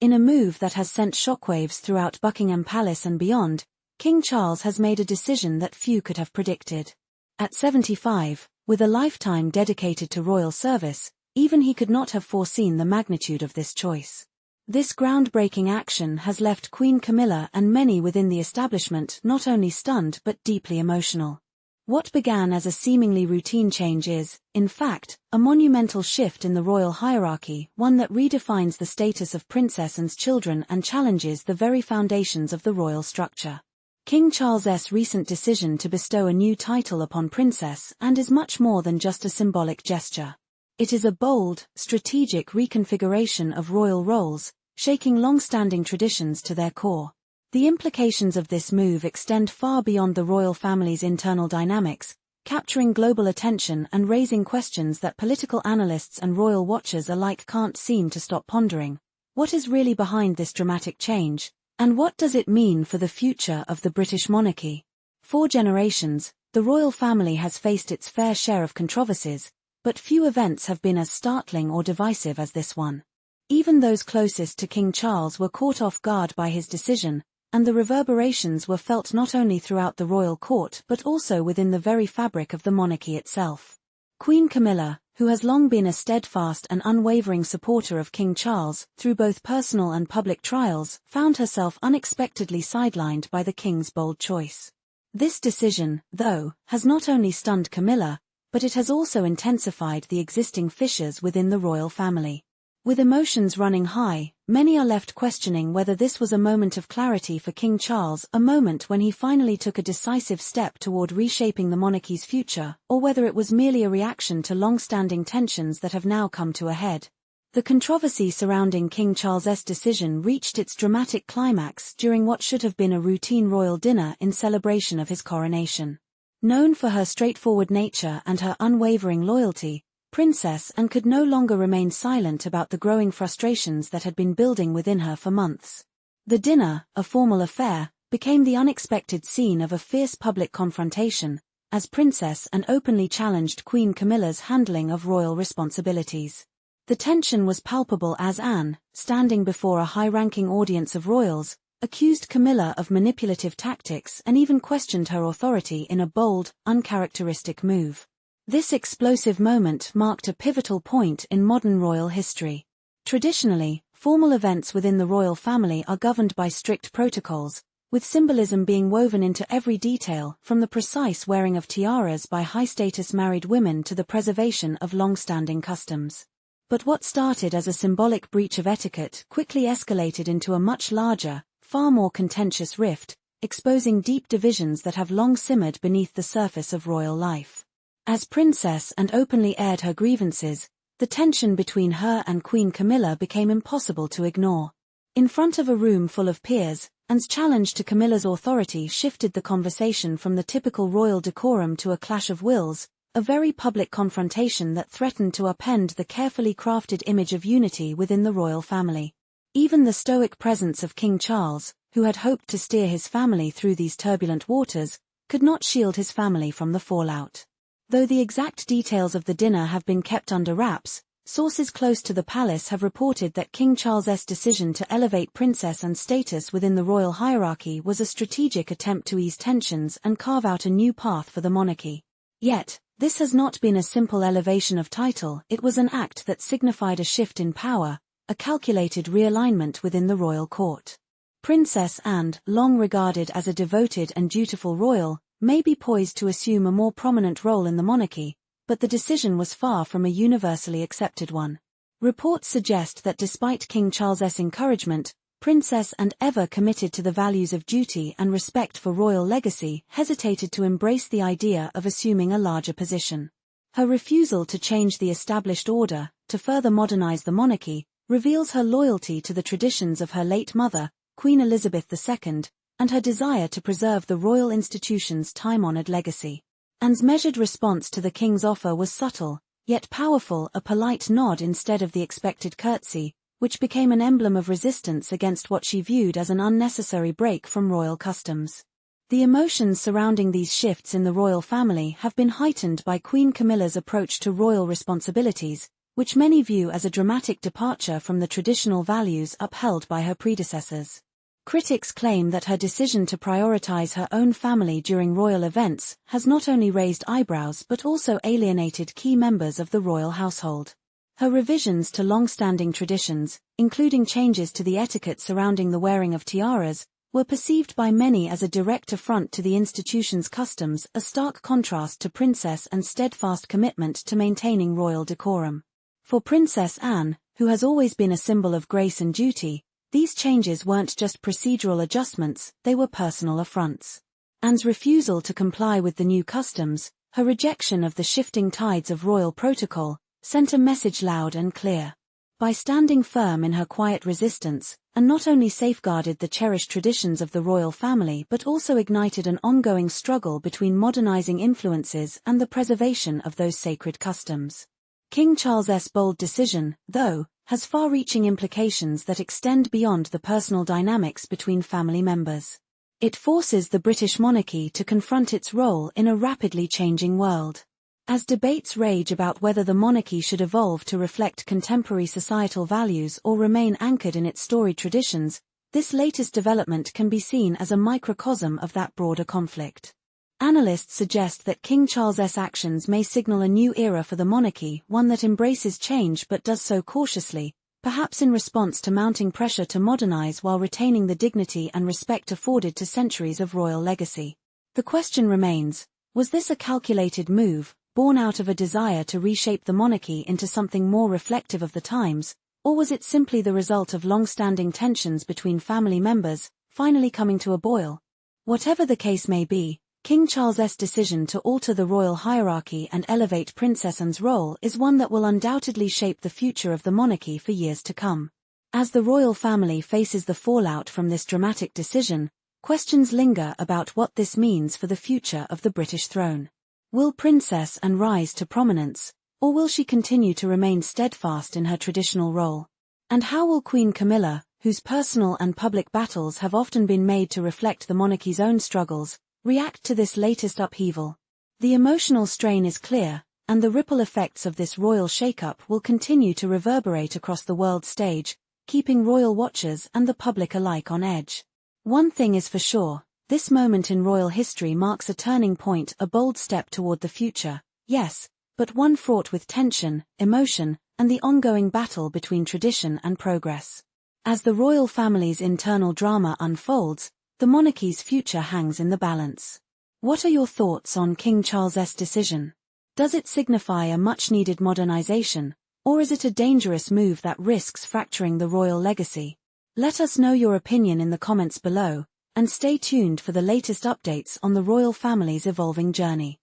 In a move that has sent shockwaves throughout Buckingham Palace and beyond, King Charles has made a decision that few could have predicted. At 75, with a lifetime dedicated to royal service, even he could not have foreseen the magnitude of this choice. This groundbreaking action has left Queen Camilla and many within the establishment not only stunned but deeply emotional. What began as a seemingly routine change is, in fact, a monumental shift in the royal hierarchy, one that redefines the status of princess and children and challenges the very foundations of the royal structure. King Charles's recent decision to bestow a new title upon Princess Anne is much more than just a symbolic gesture. It is a bold, strategic reconfiguration of royal roles, shaking long-standing traditions to their core. The implications of this move extend far beyond the royal family's internal dynamics, capturing global attention and raising questions that political analysts and royal watchers alike can't seem to stop pondering. What is really behind this dramatic change, and what does it mean for the future of the British monarchy? For generations, the royal family has faced its fair share of controversies, but few events have been as startling or divisive as this one. Even those closest to King Charles were caught off guard by his decision, and the reverberations were felt not only throughout the royal court but also within the very fabric of the monarchy itself. Queen Camilla, who has long been a steadfast and unwavering supporter of King Charles through both personal and public trials, found herself unexpectedly sidelined by the king's bold choice. This decision, though, has not only stunned Camilla, but it has also intensified the existing fissures within the royal family. With emotions running high, many are left questioning whether this was a moment of clarity for King Charles, a moment when he finally took a decisive step toward reshaping the monarchy's future, or whether it was merely a reaction to long-standing tensions that have now come to a head. The controversy surrounding King Charles's decision reached its dramatic climax during what should have been a routine royal dinner in celebration of his coronation. Known for her straightforward nature and her unwavering loyalty, Princess Anne could no longer remain silent about the growing frustrations that had been building within her for months. The dinner, a formal affair, became the unexpected scene of a fierce public confrontation, as Princess Anne openly challenged Queen Camilla's handling of royal responsibilities. The tension was palpable as Anne, standing before a high-ranking audience of royals, accused Camilla of manipulative tactics and even questioned her authority in a bold, uncharacteristic move. This explosive moment marked a pivotal point in modern royal history. Traditionally, formal events within the royal family are governed by strict protocols, with symbolism being woven into every detail, from the precise wearing of tiaras by high-status married women to the preservation of long-standing customs. But what started as a symbolic breach of etiquette quickly escalated into a much larger, far more contentious rift, exposing deep divisions that have long simmered beneath the surface of royal life. As Princess Anne openly aired her grievances, the tension between her and Queen Camilla became impossible to ignore. In front of a room full of peers, Anne's challenge to Camilla's authority shifted the conversation from the typical royal decorum to a clash of wills, a very public confrontation that threatened to upend the carefully crafted image of unity within the royal family. Even the stoic presence of King Charles, who had hoped to steer his family through these turbulent waters, could not shield his family from the fallout. Though the exact details of the dinner have been kept under wraps, sources close to the palace have reported that King Charles's decision to elevate Princess Anne's status within the royal hierarchy was a strategic attempt to ease tensions and carve out a new path for the monarchy. Yet, this has not been a simple elevation of title, it was an act that signified a shift in power, a calculated realignment within the royal court. Princess Anne, long regarded as a devoted and dutiful royal, may be poised to assume a more prominent role in the monarchy, but the decision was far from a universally accepted one. Reports suggest that despite King Charles's encouragement, Princess Anne, ever committed to the values of duty and respect for royal legacy, hesitated to embrace the idea of assuming a larger position. Her refusal to change the established order, to further modernize the monarchy, reveals her loyalty to the traditions of her late mother, Queen Elizabeth II, and her desire to preserve the royal institution's time-honored legacy. Anne's measured response to the king's offer was subtle, yet powerful, a polite nod instead of the expected curtsy, which became an emblem of resistance against what she viewed as an unnecessary break from royal customs. The emotions surrounding these shifts in the royal family have been heightened by Queen Camilla's approach to royal responsibilities, which many view as a dramatic departure from the traditional values upheld by her predecessors. Critics claim that her decision to prioritize her own family during royal events has not only raised eyebrows but also alienated key members of the royal household. Her revisions to long-standing traditions, including changes to the etiquette surrounding the wearing of tiaras, were perceived by many as a direct affront to the institution's customs, a stark contrast to Princess Anne's steadfast commitment to maintaining royal decorum. For Princess Anne, who has always been a symbol of grace and duty, these changes weren't just procedural adjustments, they were personal affronts. Anne's refusal to comply with the new customs, her rejection of the shifting tides of royal protocol, sent a message loud and clear. By standing firm in her quiet resistance, Anne not only safeguarded the cherished traditions of the royal family but also ignited an ongoing struggle between modernizing influences and the preservation of those sacred customs. King Charles's bold decision, though, has far-reaching implications that extend beyond the personal dynamics between family members. It forces the British monarchy to confront its role in a rapidly changing world. As debates rage about whether the monarchy should evolve to reflect contemporary societal values or remain anchored in its storied traditions, this latest development can be seen as a microcosm of that broader conflict. Analysts suggest that King Charles's actions may signal a new era for the monarchy, one that embraces change but does so cautiously, perhaps in response to mounting pressure to modernize while retaining the dignity and respect afforded to centuries of royal legacy. The question remains, was this a calculated move, born out of a desire to reshape the monarchy into something more reflective of the times, or was it simply the result of long-standing tensions between family members, finally coming to a boil? Whatever the case may be, King Charles's decision to alter the royal hierarchy and elevate Princess Anne's role is one that will undoubtedly shape the future of the monarchy for years to come. As the royal family faces the fallout from this dramatic decision, questions linger about what this means for the future of the British throne. Will Princess Anne rise to prominence, or will she continue to remain steadfast in her traditional role? And how will Queen Camilla, whose personal and public battles have often been made to reflect the monarchy's own struggles, react to this latest upheaval? The emotional strain is clear, and the ripple effects of this royal shakeup will continue to reverberate across the world stage, keeping royal watchers and the public alike on edge. One thing is for sure, this moment in royal history marks a turning point, a bold step toward the future, yes, but one fraught with tension, emotion, and the ongoing battle between tradition and progress. As the royal family's internal drama unfolds, the monarchy's future hangs in the balance. What are your thoughts on King Charles's decision? Does it signify a much-needed modernization, or is it a dangerous move that risks fracturing the royal legacy? Let us know your opinion in the comments below, and stay tuned for the latest updates on the royal family's evolving journey.